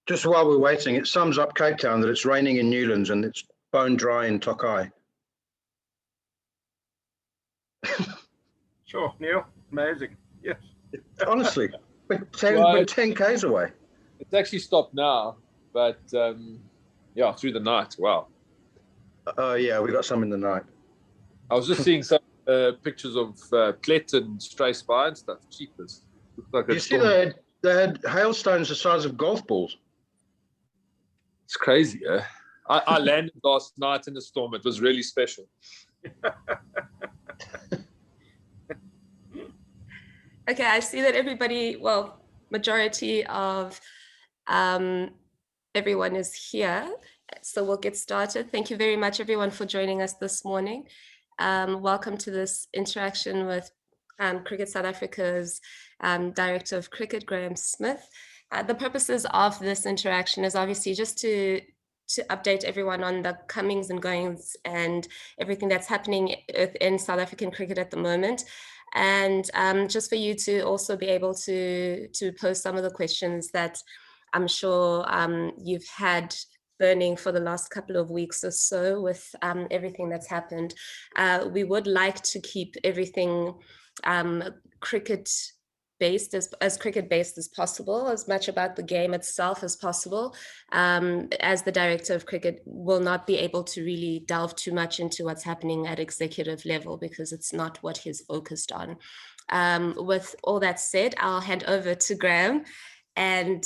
Just while we're waiting, it sums up Cape Town that it's raining in Newlands and it's bone dry in Tokai. Sure, Neil. Amazing. Yes. Honestly, we're 10 Ks away. It's actually stopped now, but yeah, through the night. Wow. Yeah, we got some in the night. I was just seeing some pictures of Plet and Stray-Spy and stuff. Cheapers. Like you see, they had hailstones the size of golf balls. It's crazy. I landed last night in the storm. It was really special. Okay, I see that everybody, well, majority of everyone is here. So we'll get started. Thank you very much, everyone, for joining us this morning. Welcome to this interaction with Cricket South Africa's Director of Cricket, Graeme Smith. The purposes of this interaction is obviously just to update everyone on the comings and goings and everything that's happening in South African cricket at the moment. And just for you to also be able to pose some of the questions that I'm sure you've had burning for the last couple of weeks or so with everything that's happened. We would like to keep everything cricket-based, as cricket-based as possible, as much about the game itself as possible. As the Director of Cricket, will not be able to really delve too much into what's happening at executive level because it's not what he's focused on. With all that said, I'll hand over to Graeme and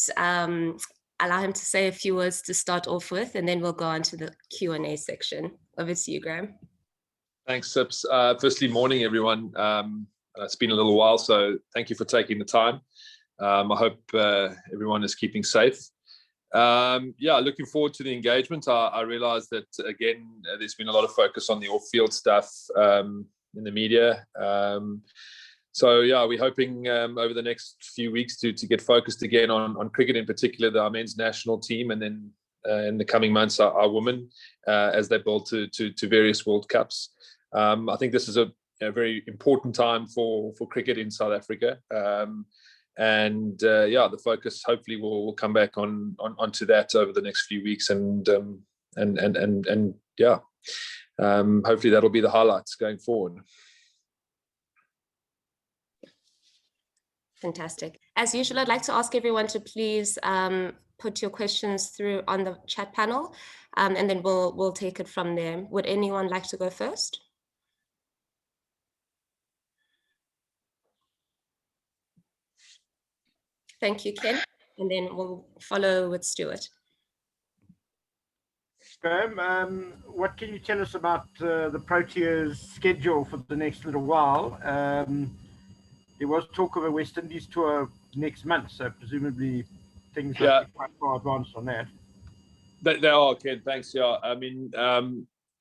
allow him to say a few words to start off with, and then we'll go on to the Q&A section. Over to you, Graeme. Thanks, Sips. Firstly, morning, everyone. It's been a little while, so thank you for taking the time. I hope everyone is keeping safe. Yeah, looking forward to the engagement. I realize that, again, there's been a lot of focus on the off-field stuff in the media. So, yeah, we're hoping over the next few weeks to get focused again on cricket, in particular, our men's national team, and then in the coming months, our women, as they build to various World Cups. I think this is a very important time for cricket in South Africa. Yeah, the focus hopefully will come back onto that over the next few weeks. And yeah, hopefully that'll be the highlights going forward. Fantastic. As usual, I'd like to ask everyone to please put your questions through on the chat panel, and then we'll take it from there. Would anyone like to go first? Thank you, Ken. And then we'll follow with Stuart. Graeme, what can you tell us about the Proteas schedule for the next little while? There was talk of a West Indies tour next month, so presumably things are quite far advanced on that. They are, Ken. Thanks. Yeah, I mean,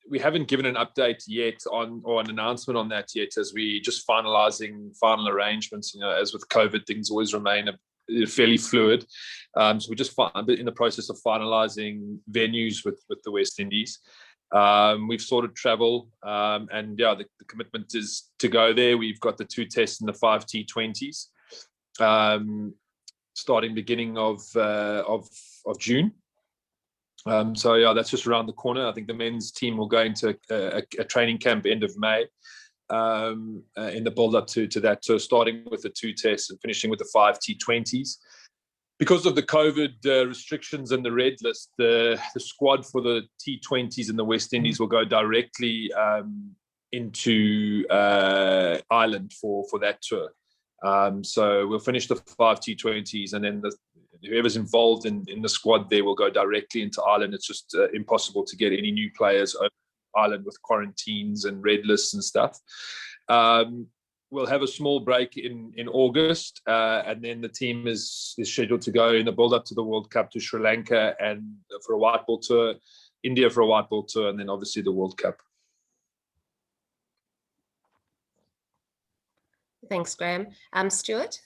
we haven't given an update yet or an announcement on that yet, as we just finalising final arrangements. You know, as with COVID, things always remain fairly fluid. So we're just in the process of finalising venues with the West Indies. We've sorted travel, and yeah, the commitment is to go there. We've got the 2 tests and the 5 T20s, starting beginning of June. So yeah, that's just around the corner. I think the men's team will go into a training camp end of May, in the build up to that. So starting with the 2 tests and finishing with the 5 T20s. Because of the COVID restrictions and the red list, the squad for the T20s in the West Indies will go directly into Ireland for that tour. So we'll finish the 5 T20s, and then whoever's involved in the squad there will go directly into Ireland. It's just impossible to get any new players over Ireland with quarantines and red lists and stuff. We'll have a small break in August, and then the team is scheduled to go in the build-up to the World Cup to Sri Lanka and for a white ball tour, India for a white ball tour, and then obviously the World Cup. Thanks, Graeme. Stuart?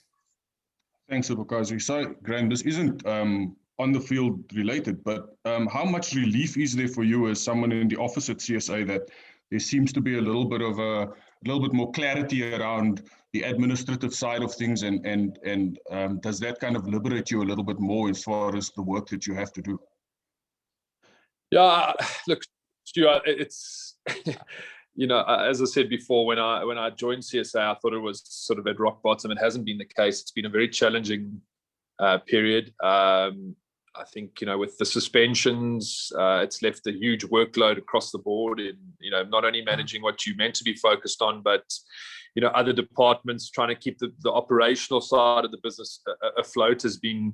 Thanks, Abukazi. So, Graeme, this isn't on the field related, but how much relief is there for you as someone in the office at CSA that there seems to be a little bit of a little bit more clarity around the administrative side of things, and does that kind of liberate you a little bit more as far as the work that you have to do? Yeah, look, Stuart, it's as I said before, when I joined CSA, I thought it was sort of at rock bottom. It hasn't been the case. It's been a very challenging period. I think, with the suspensions, it's left a huge workload across the board in, not only managing what you're meant to be focused on, but, other departments trying to keep the operational side of the business afloat has been,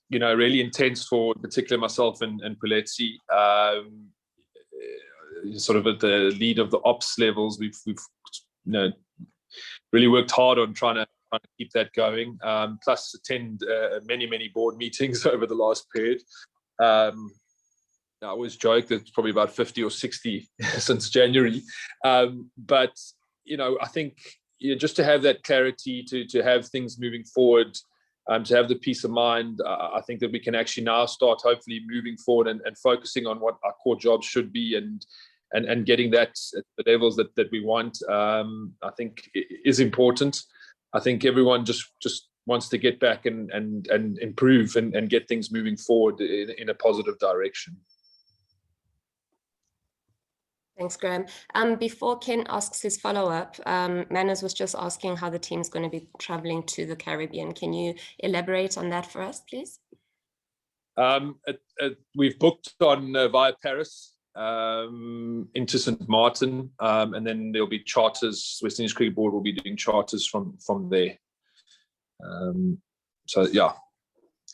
really intense for particularly myself and Puletsi. Sort of at the lead of the ops levels, we've really worked hard on trying to keep that going, plus attend many board meetings over the last period. I always joke that it's probably about 50 or 60 since January, but I think just to have that clarity, to have things moving forward, to have the peace of mind, I think that we can actually now start hopefully moving forward and focusing on what our core jobs should be, and getting that at the levels that we want, I think is important. I think everyone just wants to get back and improve and get things moving forward in a positive direction. Thanks, Graeme. Before Ken asks his follow-up, Manners was just asking how the team's going to be traveling to the Caribbean. Can you elaborate on that for us, please? We've booked on via Paris into St. Martin, and then there'll be charters. West Indies Cricket Board will be doing charters from there.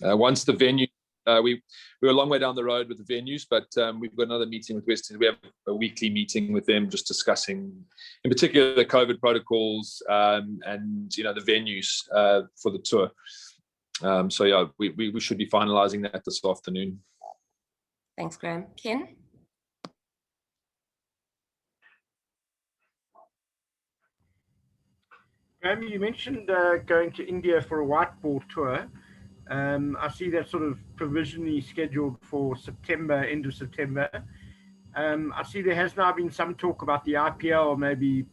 Once the venue, we're a long way down the road with the venues, but we've got another meeting with West Indies. We have a weekly meeting with them, just discussing, in particular, the COVID protocols and the venues for the tour. We should be finalising that this afternoon. Thanks, Graeme. Ken? Graeme, you mentioned going to India for a whiteboard tour. I see that sort of provisionally scheduled for September, end of September. I see there has now been some talk about the IPL maybe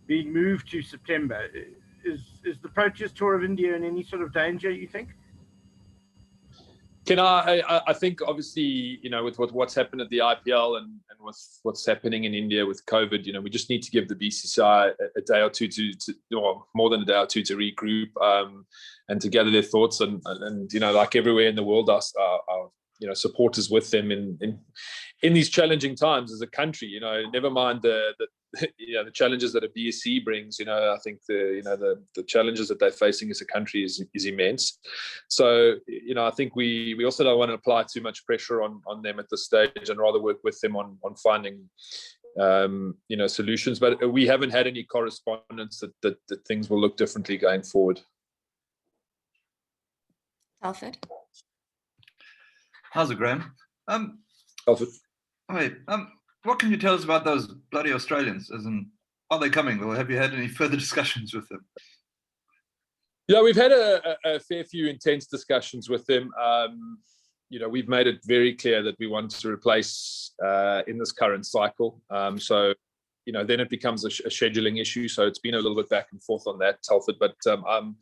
being moved to September. Is the Proteas tour of India in any sort of danger, you think? I think obviously, with what's happened at the IPL and what's happening in India with COVID, we just need to give the BCCI a day or two or more than a day or two to regroup and to gather their thoughts. And like everywhere in the world, our supporters with them in these challenging times as a country. Never mind the challenges that a BSC brings. I think the challenges that they're facing as a country is immense. So I think we also don't want to apply too much pressure on them at this stage, and rather work with them on finding solutions. But we haven't had any correspondence that things will look differently going forward. Alfred? How's it, Graeme? Alfred? Wait, what can you tell us about those bloody Australians? As in, are they coming, or have you had any further discussions with them? Yeah, we've had a fair few intense discussions with them. We've made it very clear that we want to replace in this current cycle. Then it becomes a scheduling issue. So it's been a little bit back and forth on that, Telford. But I'm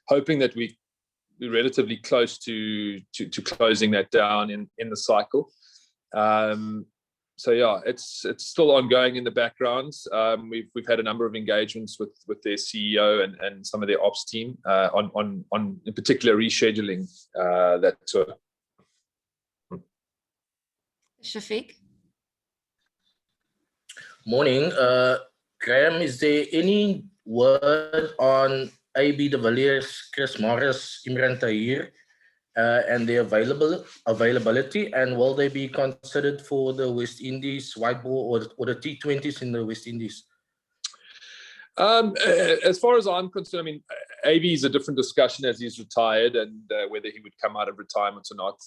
hoping that we're relatively close to closing that down in the cycle. It's still ongoing in the background. We've had a number of engagements with their CEO and some of their ops team on in particular rescheduling that tour. Shafiq? Morning. Graeme, is there any word on AB de Villiers, Chris Morris, Imran Tahir, and their availability, and will they be considered for the West Indies white ball or the T20s in the West Indies? As far as I'm concerned, AB is a different discussion as he's retired, and whether he would come out of retirement or not.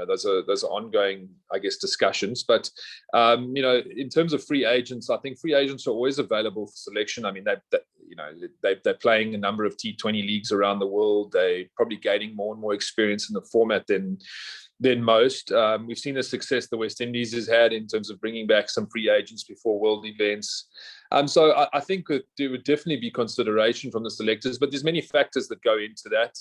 Those are ongoing, I guess, discussions. But in terms of free agents, I think free agents are always available for selection. They're playing a number of T20 leagues around the world. They're probably gaining more and more experience in the format than than most. We've seen the success the West Indies has had in terms of bringing back some free agents before world events. So I think there would definitely be consideration from the selectors, but there's many factors that go into that.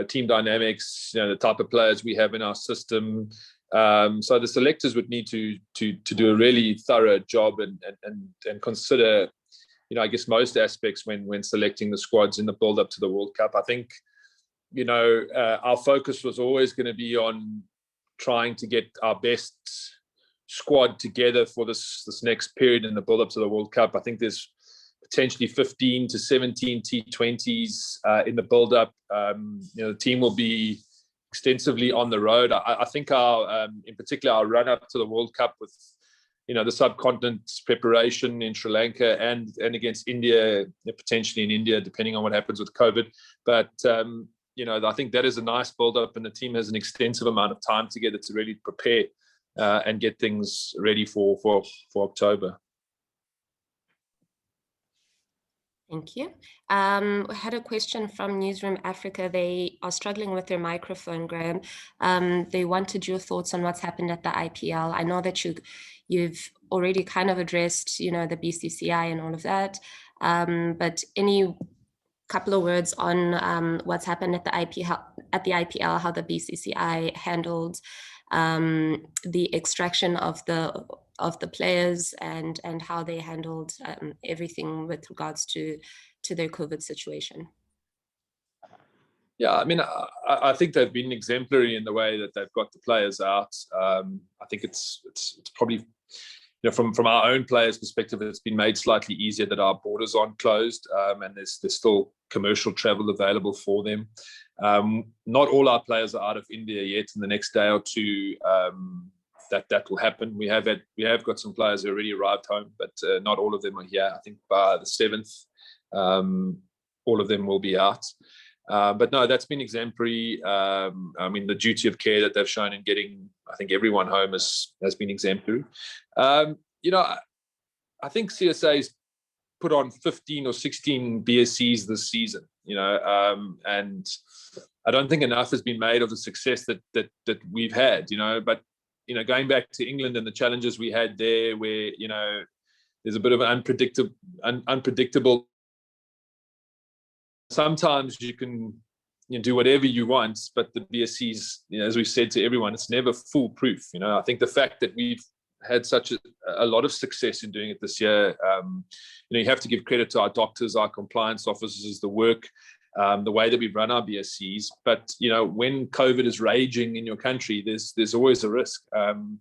Team dynamics, the type of players we have in our system. So the selectors would need to do a really thorough job and consider, I guess, most aspects when selecting the squads in the build up to the World Cup. I think, our focus was always going to be on trying to get our best squad together for this next period in the build up to the World Cup. I think there's potentially 15 to 17 T20s in the build up. The team will be extensively on the road. I think in particular, our run up to the World Cup with, the subcontinent's preparation in Sri Lanka and against India, potentially in India, depending on what happens with COVID. But, I think that is a nice build up, and the team has an extensive amount of time together to really prepare and get things ready for October. Thank you. We had a question from Newsroom Africa. They are struggling with their microphone, Graeme. They wanted your thoughts on what's happened at the IPL. I know that you've already kind of addressed, the BCCI and all of that, but any couple of words on what's happened at the IPL, how the BCCI handled the extraction of the players and how they handled everything with regards to their COVID situation. Yeah, I mean, I think they've been exemplary in the way that they've got the players out. I think it's probably, from our own players' perspective, it's been made slightly easier that our borders aren't closed, and there's still commercial travel available for them. Not all our players are out of India yet. In the next day or two, that will happen. We have got some players who already arrived home, but not all of them are here. I think by the 7th, all of them will be out. But no, that's been exemplary. I mean, the duty of care that they've shown in getting, I think, everyone home has been exemplary. I think CSA's put on 15 or 16 BSCs this season, and I don't think enough has been made of the success that we've had, but, going back to England and the challenges we had there where, there's a bit of an unpredictable. Sometimes you can do whatever you want, but the BSCs, as we've said to everyone, it's never foolproof. I think the fact that we've had such a lot of success in doing it this year, you have to give credit to our doctors, our compliance officers, the work, the way that we run our BSCs. But, when COVID is raging in your country, there's always a risk. And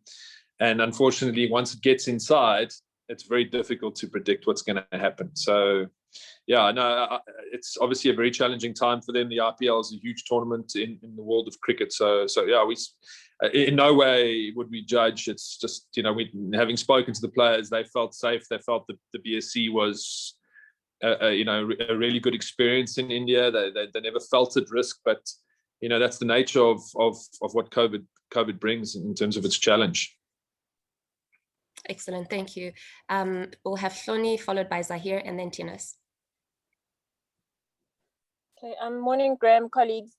unfortunately, once it gets inside, it's very difficult to predict what's going to happen. So, yeah, no, it's obviously a very challenging time for them. The IPL is a huge tournament in the world of cricket. So yeah, we in no way would we judge. It's just, we, having spoken to the players, they felt safe. They felt that the BSC was, a really good experience in India. They never felt at risk, but, that's the nature of what COVID brings in terms of its challenge. Excellent, thank you. We'll have Hloni followed by Zahir and then Tinus. Okay, morning, Graeme, colleagues.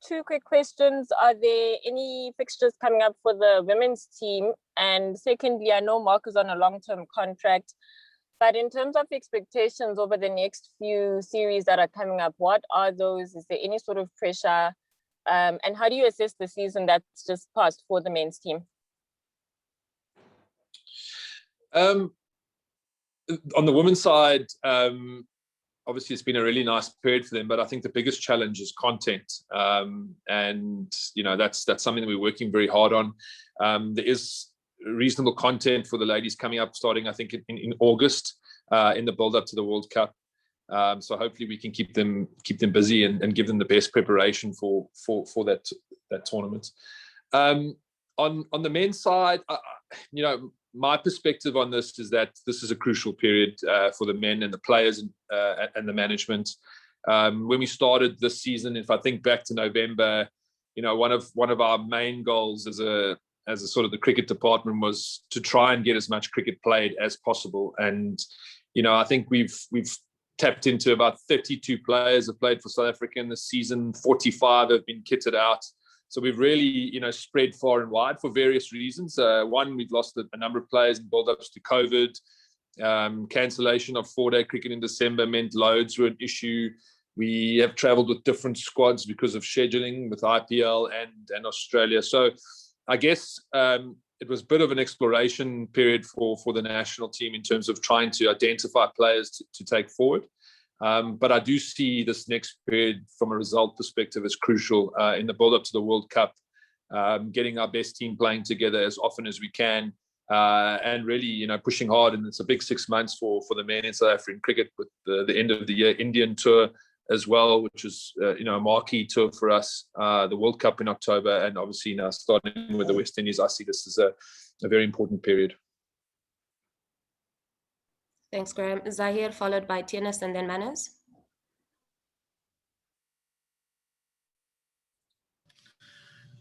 Two quick questions. Are there any fixtures coming up for the women's team? And secondly, I know Mark is on a long-term contract, but in terms of expectations over the next few series that are coming up, what are those? Is there any sort of pressure? And how do you assess the season that's just passed for the men's team? On the women's side, obviously it's been a really nice period for them, but I think the biggest challenge is content, and that's something that we're working very hard on. There is reasonable content for the ladies coming up, starting I think in August, in the build up to the World Cup. So hopefully we can keep them busy and give them the best preparation for that tournament. On the men's side, my perspective on this is that this is a crucial period for the men and the players and the management. When we started this season, if I think back to November, one of our main goals as a sort of the cricket department was to try and get as much cricket played as possible. And I think we've tapped into about 32 players have played for South Africa in this season. 45 have been kitted out. So we've really, spread far and wide for various reasons. One, we've lost a number of players in build-ups to COVID. Cancellation of 4-day cricket in December meant loads were an issue. We have travelled with different squads because of scheduling with IPL and Australia. So I guess it was a bit of an exploration period for the national team in terms of trying to identify players to take forward. But I do see this next period from a result perspective as crucial in the build-up to the World Cup, getting our best team playing together as often as we can, and really, pushing hard. And it's a big 6 months for the men in South African cricket with the end of the year Indian tour as well, which is a marquee tour for us, the World Cup in October, and obviously now starting with the West Indies. I see this as a very important period. Thanks, Graeme. Zahir, followed by Tianis and then Manas.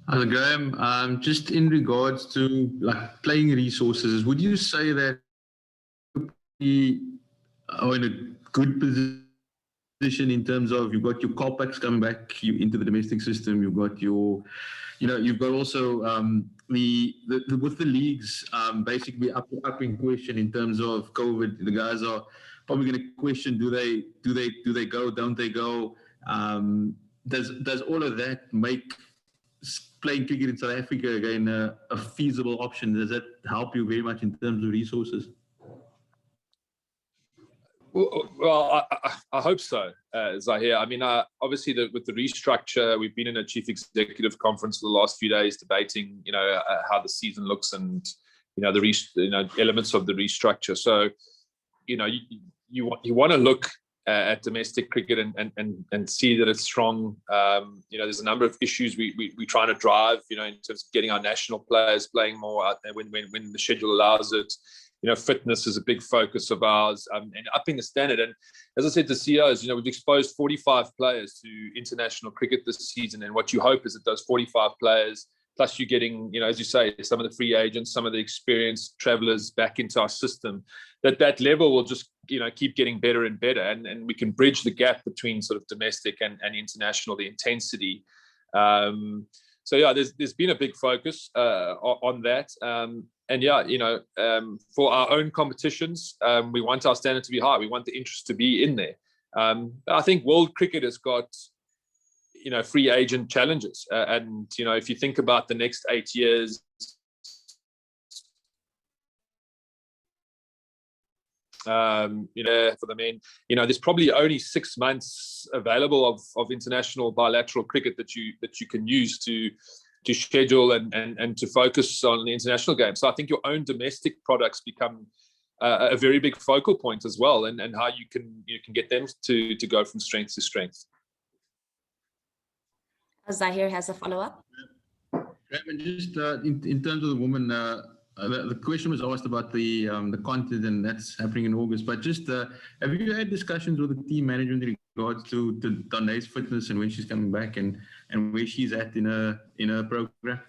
Hi, Graeme. Just in regards to playing resources, would you say that we are in a good position in terms of you've got your Colpacks coming back into the domestic system, you've got your, you've got also with the leagues basically up in question in terms of COVID. The guys are probably going to question: do they go? Don't they go? Does all of that make playing cricket in South Africa again a feasible option? Does that help you very much in terms of resources? Well, I hope so, Zahir. I mean, obviously, with the restructure, we've been in a chief executive conference for the last few days debating, how the season looks and, the elements of the restructure. So, you want to look at domestic cricket and see that it's strong. There's a number of issues we're trying to drive, in terms of getting our national players playing more out there when the schedule allows it. Fitness is a big focus of ours, and upping the standard. And as I said to CEOs, we've exposed 45 players to international cricket this season. And what you hope is that those 45 players, plus you're getting, as you say, some of the free agents, some of the experienced travellers back into our system, that level will just, keep getting better and better. And we can bridge the gap between sort of domestic and international, the intensity. So yeah, there's been a big focus on that. For our own competitions, we want our standard to be high. We want the interest to be in there. I think world cricket has got, free agent challenges. If you think about the next 8 years, for the men, there's probably only 6 months available of international bilateral cricket that you can use to schedule and to focus on the international game. So I think your own domestic products become a very big focal point as well, and how you can get them to go from strength to strength. Zahir has a follow-up. And just in terms of the women, the question was asked about the content, and that's happening in August. But just have you had discussions with the team management in regards to Dane's fitness and when she's coming back and where she's at in her program?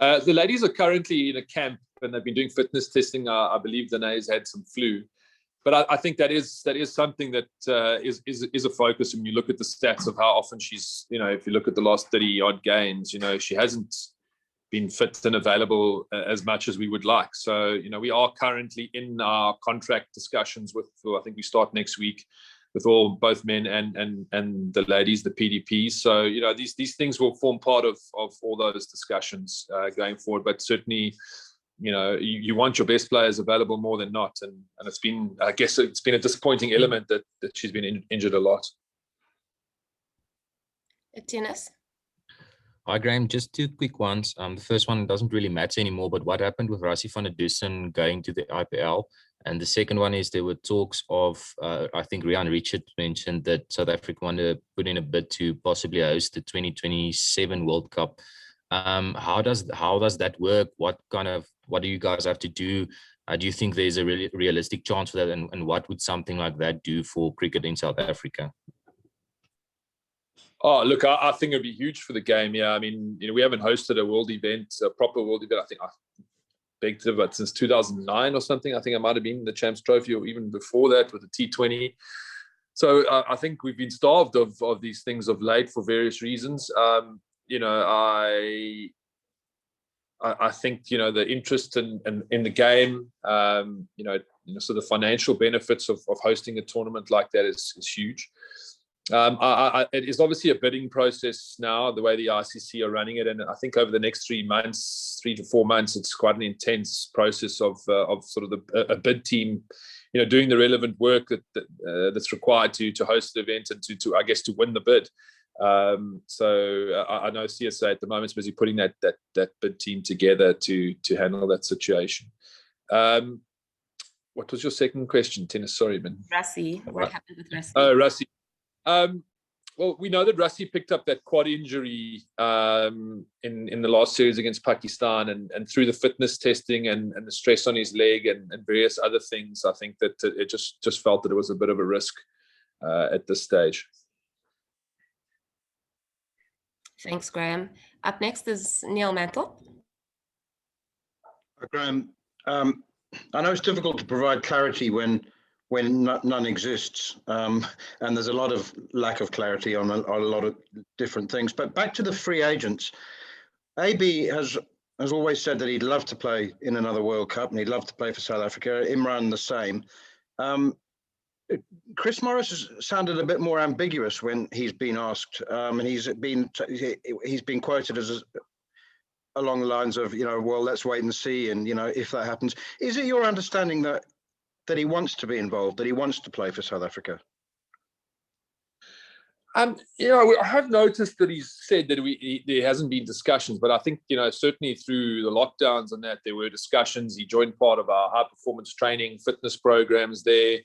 The ladies are currently in a camp and they've been doing fitness testing. I believe Dane's had some flu, but I think that is something that is a focus when you look at the stats of how often she's, if you look at the last 30 odd games, she hasn't been fit and available as much as we would like. So, we are currently in our contract discussions I think we start next week with both men and the ladies, the PDPs. So, these things will form part of all those discussions going forward. But certainly, you want your best players available more than not. And it's been, I guess it's been a disappointing element that she's been injured a lot. Tianis? Hi, Graeme. Just two quick ones. The first one doesn't really matter anymore, but what happened with Rassie van der Dussen going to the IPL? And the second one is there were talks of, I think Rian Richard mentioned that South Africa wanted to put in a bid to possibly host the 2027 World Cup. How does that work? What do you guys have to do? Do you think there's a really realistic chance for that? And what would something like that do for cricket in South Africa? Oh, look, I think it'd be huge for the game. Yeah, I mean, we haven't hosted a world event, a proper world event. I think I begged to, but since 2009 or something. I think I might have been the Champs Trophy or even before that with the T20. So I think we've been starved of these things of late for various reasons. I think the interest in the game, so the financial benefits of hosting a tournament like that is huge. It is obviously a bidding process now, the way the ICC are running it, and I think over the next 3 to 4 months, it's quite an intense process of sort of a bid team, doing the relevant work that's required to host the event and to I guess to win the bid. So I know CSA at the moment is busy putting that bid team together to handle that situation. What was your second question, Tennis? Sorry, man. Rassie, what happened with Rassie? Oh, Rassie. Well, we know that Rassie picked up that quad injury in the last series against Pakistan, and through the fitness testing and the stress on his leg and various other things, I think that it just felt that it was a bit of a risk at this stage. Thanks, Graeme. Up next is Neil Mantle. Graeme, I know it's difficult to provide clarity when none exists, and there's a lot of lack of clarity on a lot of different things. But back to the free agents, AB has always said that he'd love to play in another World Cup and he'd love to play for South Africa. Imran the same. Chris Morris has sounded a bit more ambiguous when he's been asked, and he's been quoted as along the lines of, well, let's wait and see, and if that happens. Is it your understanding that he wants to be involved, that he wants to play for South Africa? I have noticed that he's said that there hasn't been discussions, but I think, certainly through the lockdowns and that there were discussions. He joined part of our high performance training fitness programs there.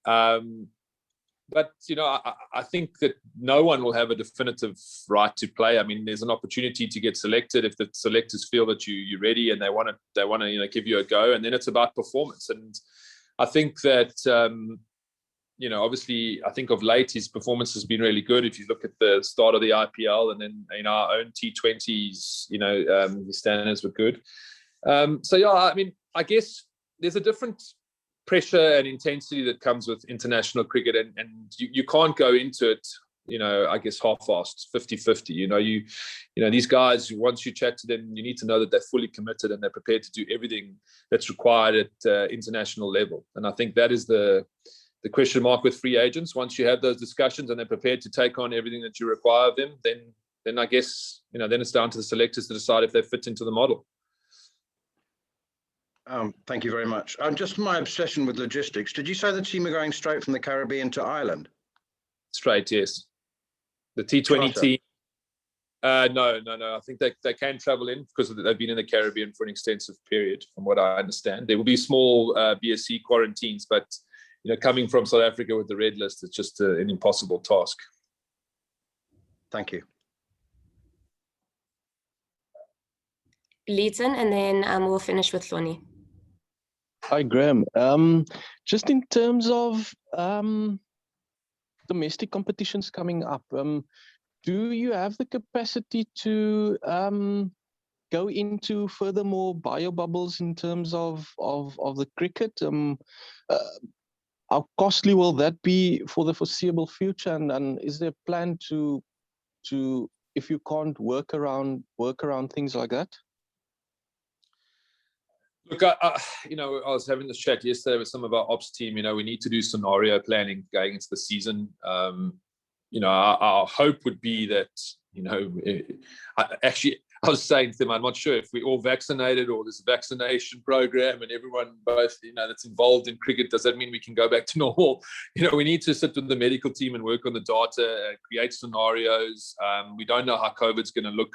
But, I think that no one will have a definitive right to play. I mean, there's an opportunity to get selected if the selectors feel that you're ready and they want to give you a go, and then it's about performance. And I think that, obviously, I think of late his performance has been really good. If you look at the start of the IPL and then in our own T20s, his standards were good. I guess there's a different pressure and intensity that comes with international cricket, and you can't go into it, I guess half-assed, 50-50. These guys, once you chat to them, you need to know that they're fully committed and they're prepared to do everything that's required at international level. And I think that is the question mark with free agents. Once you have those discussions and they're prepared to take on everything that you require of them, then I guess, then it's down to the selectors to decide if they fit into the model. Thank you very much. Just my obsession with logistics. Did you say the team are going straight from the Caribbean to Ireland? Straight, yes. The T20 team. No. I think they can travel in because they've been in the Caribbean for an extensive period, from what I understand. There will be small BSC quarantines, but coming from South Africa with the red list, it's just an impossible task. Thank you. Leighton, and then we'll finish with Hloni. Hi, Graeme. Just in terms of domestic competitions coming up, do you have the capacity to go into furthermore bio bubbles in terms of the cricket? How costly will that be for the foreseeable future? And is there a plan to if you can't work around things like that? Look, I was having this chat yesterday with some of our ops team. We need to do scenario planning going into the season. Our hope would be that, I was saying to them, I'm not sure if we're all vaccinated or there's a vaccination program and everyone both, that's involved in cricket. Does that mean we can go back to normal? We need to sit with the medical team and work on the data, create scenarios. We don't know how COVID's going to look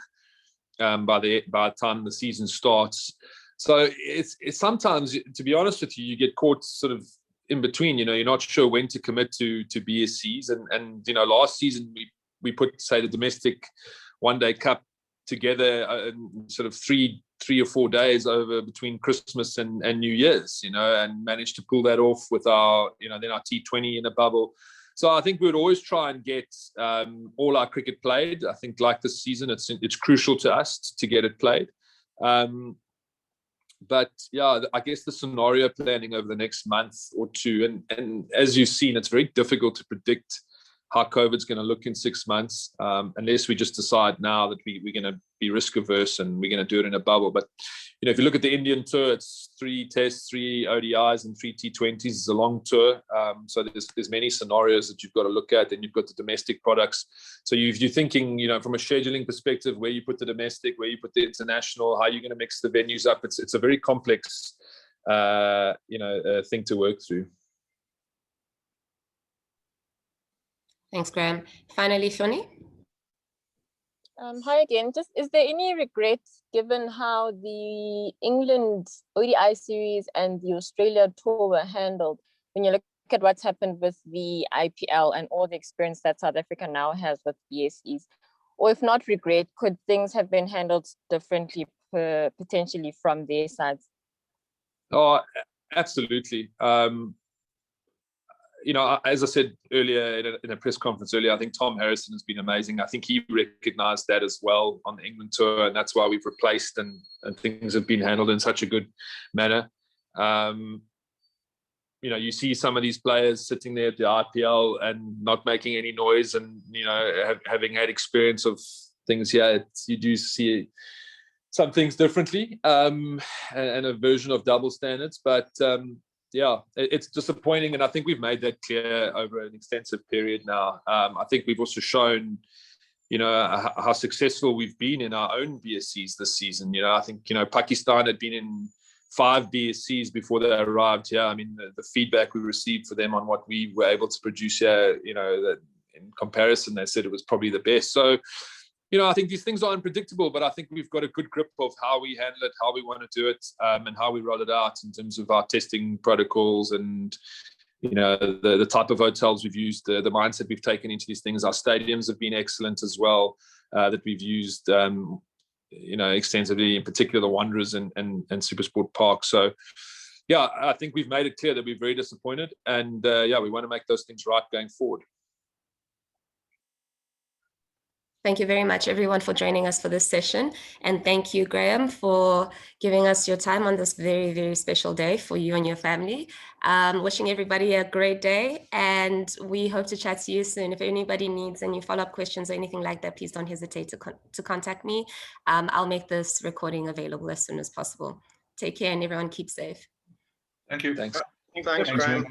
by the time the season starts. So it's sometimes, to be honest with you, you get caught sort of in between. You're not sure when to commit to BSCs. And last season we put, say, the domestic one-day cup together in sort of three or 4 days over between Christmas and New Year's, and managed to pull that off with our, then our T20 in a bubble. So I think we would always try and get all our cricket played. I think like this season, it's crucial to us to get it played. But yeah, I guess the scenario planning over the next month or two, and as you've seen, it's very difficult to predict how COVID's going to look in 6 months, unless we just decide now that we're going to be risk averse and we're going to do it in a bubble. But, you know, if you look at the Indian tour, it's 3 tests, 3 ODIs and 3 T20s. It's a long tour. So there's many scenarios that you've got to look at. Then you've got the domestic products. So if you're thinking, you know, from a scheduling perspective, where you put the domestic, where you put the international, how you're going to mix the venues up, it's a very complex, thing to work through. Thanks, Graeme. Finally, Shoni. Hi again. Just, is there any regrets given how the England ODI series and the Australia tour were handled when you look at what's happened with the IPL and all the experience that South Africa now has with BSEs? Or if not regret, could things have been handled differently potentially from their sides? Oh, absolutely. You know, as I said earlier in a press conference earlier, I think Tom Harrison has been amazing. I think he recognised that as well on the England tour, and that's why we've replaced and things have been handled in such a good manner. You know, you see some of these players sitting there at the IPL and not making any noise, and you know, having had experience of things here, you do see some things differently, and a version of double standards, but. Yeah, it's disappointing, and I think we've made that clear over an extensive period now. I think we've also shown, you know, how successful we've been in our own BSCs this season. You know, I think, you know, Pakistan had been in 5 BSCs before they arrived here. I mean, the feedback we received for them on what we were able to produce here, you know, that in comparison, they said it was probably the best. So, you know, I think these things are unpredictable, but I think we've got a good grip of how we handle it, how we want to do it, and how we roll it out in terms of our testing protocols and, you know, the type of hotels we've used, the mindset we've taken into these things. Our stadiums have been excellent as well, that we've used, you know, extensively, in particular the Wanderers and Supersport Park. So, yeah, I think we've made it clear that we're very disappointed, and yeah, we want to make those things right going forward. Thank you very much, everyone, for joining us for this session. And thank you, Graeme, for giving us your time on this very, very special day for you and your family. Wishing everybody a great day, and we hope to chat to you soon. If anybody needs any follow-up questions or anything like that, please don't hesitate to contact me. I'll make this recording available as soon as possible. Take care, and everyone keep safe. Thank you. Thanks. Thanks, Graeme.